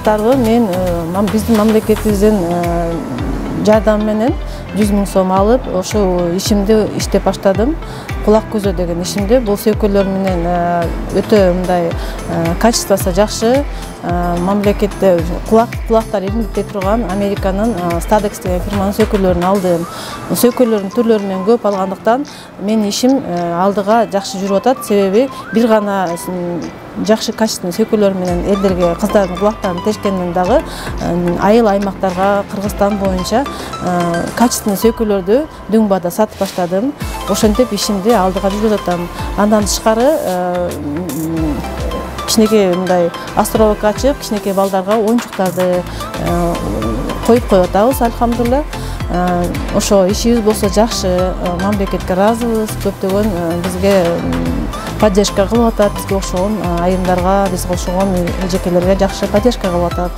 кыргызстарбы мен биздин мамлекетибиздин жардамы менен 100 000 сом алып, ошо ишимди иштеп баштадым. Кулак көзө деген ишимди. Бул сөйкөлөр менен өтө мындай качествосы жакшы, мамлекетте кулактар иликтей турган Американын Stadex деген фирманын сөйкөлөрүн алдым. Сөйкөлөрдүн түрлөрүнөн көп алгандыктан менин ишим алдыга жакшы жүрүп атат. Себеби бир гана жакшы качественный сөйкөлөр менен элдерге кыздардын кулактарын тешкенден дагы айыл аймактарга Кыргызстан боюнча качественный сөйкөлөрдү Дүңбада сатып баштадым. Ошентип ишимди алдыга жүргүзүп атам. Андан тышкары кичинекей мындай островок ачып, кичинекей балдарга оюнчуктарды коюп коюп атабыз, альхамдулилла. Ошо ишибиз болсо жакшы, мамлекетке ыраазыбыз, көптөгөн бизге поддержка кылып атат, бизге окшогон айымдарга, бизге окшогон эжекелерге жакшы поддержка кылып атат.